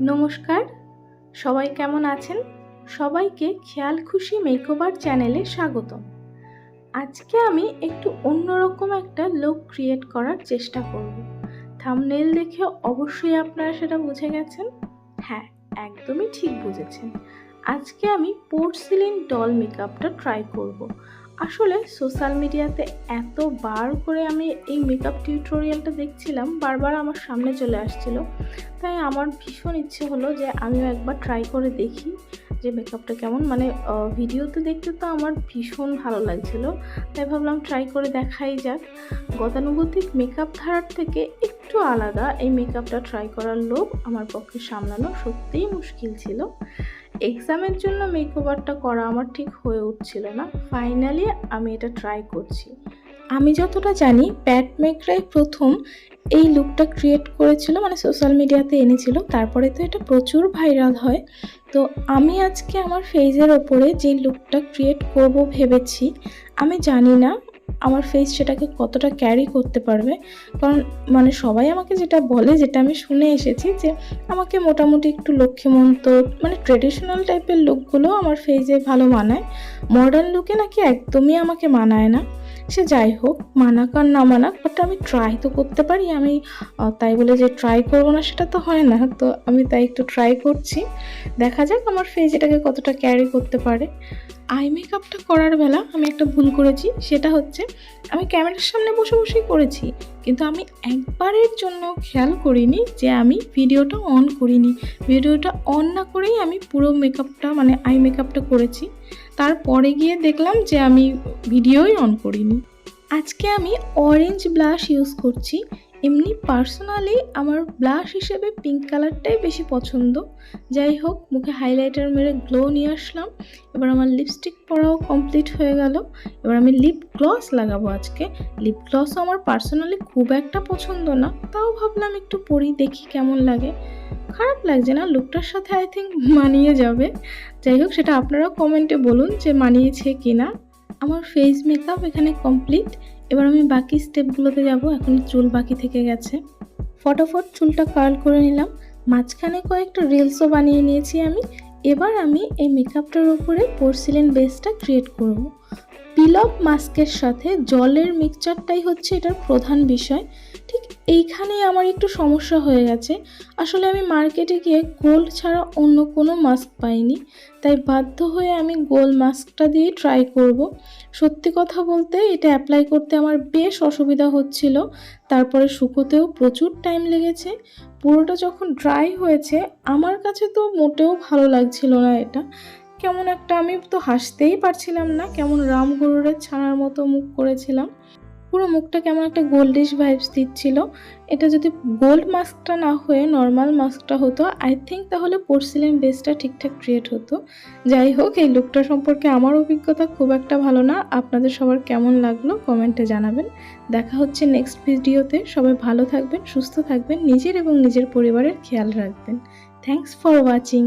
নমস্কার, সবাই কেমন আছেন? সবাইকে খেয়াল খুশি মেকওভার চ্যানেলে স্বাগতম। আজকে আমি একটু অন্যরকম একটা লুক ক্রিয়েট করার চেষ্টা করব। থাম্বনেল দেখে অবশ্যই আপনারা সেটা বুঝে গেছেন। হ্যাঁ, একদমই ঠিক বুঝেছেন। আজকে আমি পোর্সিলিন ডল মেকআপটা ট্রাই করব। আসলে সোশ্যাল মিডিয়াতে এতবার করে আমি এই মেকআপ টিউটোরিয়ালটা দেখছিলাম, বারবার আমার সামনে চলে আসছিল। তাই আমার ভীষণ ইচ্ছে হলো যে আমিও একবার ট্রাই করে দেখি যে মেকআপটা কেমন। ভিডিওতে দেখতে তো আমার ভীষণ ভালো লাগছিল, তাই ভাবলাম ট্রাই করে দেখাই যাক। গতানুগতিক মেকআপ ধারার থেকে একটু আলাদা এই মেকআপটা ট্রাই করার লোভ আমার পক্ষে সামলানো সত্যিই মুশকিল ছিল। এক্সামের জন্য মেকওভারটা করা আমার ঠিক হয়ে উঠছিল না। ফাইনালি আমি এটা ট্রাই করছি। আমি যতটা জানি প্যাট ম্যাকগ্রাই প্রথম এই লুকটা ক্রিয়েট করেছিল, সোশ্যাল মিডিয়াতে এনেছিল, তারপরে তো এটা প্রচুর ভাইরাল হয়। তো আমি আজকে আমার ফেসের ওপরে যে লুকটা ক্রিয়েট করব ভেবেছি, আমি জানি না আমার ফেস সেটাকে কতটা ক্যারি করতে পারবে। কারণ সবাই আমাকে যেটা বলে, যেটা আমি শুনে এসেছি, যে আমাকে মোটামুটি একটু লক্ষ্মীমন্ত ট্রেডিশনাল টাইপের লুকগুলো আমার ফেসে ভালো মানায়। মডার্ন লুকে নাকি একদমই আমাকে মানায় না। সে যাই হোক, মানাক আর না মানাক, বাট আমি ট্রাই তো করতে পারি। আমি তাই বলে যে ট্রাই করবো না সেটা তো হয় না। তো আমি তাই একটু ট্রাই করছি, দেখা যাক আমার ফেস এটাকে কতটা ক্যারি করতে পারে। আই মেকআপটা করার বেলা আমি একটা ভুল করেছি, সেটা হচ্ছে আমি ক্যামেরার সামনে বসে বসেই করেছি, কিন্তু আমি একবারের জন্য খেয়াল করিনি যে আমি ভিডিওটা অন করিনি। ভিডিওটা অন না করেই আমি পুরো মেকআপটা আই মেকআপটা করেছি। তারপরে গিয়ে দেখলাম যে আমি ভিডিওই অন করিনি। আজকে আমি অরেঞ্জ ব্লাশ ইউজ করছি। এমনি পার্সোনালি আমার ব্লাশ হিসেবে পিঙ্ক কালারটাই বেশি পছন্দ। যাই হোক, মুখে হাইলাইটার মেরে গ্লো নিয়ে আসলাম। এবার আমার লিপস্টিক পরাও কমপ্লিট হয়ে গেল। এবার আমি লিপ গ্লস লাগাবো আজকে। লিপ গ্লসও আমার পার্সোনালি খুব একটা পছন্দ না, তাও ভাবলাম একটু পরি, দেখি কেমন লাগে। খারাপ লাগছে না, লুকটার সাথে আই থিঙ্ক মানিয়ে যাবে। যাই হোক, সেটা আপনারাও কমেন্টে বলুন যে মানিয়েছে কি না। আমার ফেস মেকআপ এখানে কমপ্লিট। এবার আমি বাকি স্টেপগুলোতে যাব। এখন চুল বাকি থেকে গেছে, ফটাফট চুলটা কার্ল করে নিলাম। মাঝখানে কয়েকটা রিলসও বানিয়ে নিয়েছি আমি। এবার আমি এই মেকআপটার উপরে পোর্সিলিন বেসটা ক্রিয়েট করব। পিল অফ মাস্কের সাথে জলের মিক্সচারটাই হচ্ছে এটার প্রধান বিষয়। ঠিক এইখানেই আমার একটু সমস্যা হয়ে গেছে। আসলে আমি মার্কেটে গিয়ে গোল্ড ছাড়া অন্য কোনো মাস্ক পাইনি, তাই বাধ্য হয়ে আমি গোল্ড মাস্কটা দিয়েই ট্রাই করব। সত্যি কথা বলতে এটা অ্যাপ্লাই করতে আমার বেশ অসুবিধা হচ্ছিল, তারপরে শুকোতেও প্রচুর টাইম লেগেছে। পুরোটা যখন ড্রাই হয়েছে আমার কাছে তো মোটেও ভালো লাগছিল না। এটা কেমন একটা, আমি তো হাসতেই পারছিলাম না, কেমন রাম গরুরের ছানার মতো মুখ করেছিলাম। পুরো মুখটা কেমন একটা গোল্ডিশ ভাইবস দিচ্ছিল। এটা যদি গোল্ড মাস্কটা না হয়ে নর্মাল মাস্কটা হতো, আই থিঙ্ক তাহলে পোর্সিলিন বেসটা ঠিকঠাক ক্রিয়েট হতো। যাই হোক, এই লুকটা সম্পর্কে আমার অভিজ্ঞতা খুব একটা ভালো না। আপনাদের সবার কেমন লাগলো কমেন্টে জানাবেন। দেখা হচ্ছে নেক্সট ভিডিওতে। সবাই ভালো থাকবেন, সুস্থ থাকবেন, নিজের এবং নিজের পরিবারের খেয়াল রাখবেন। Thanks for watching.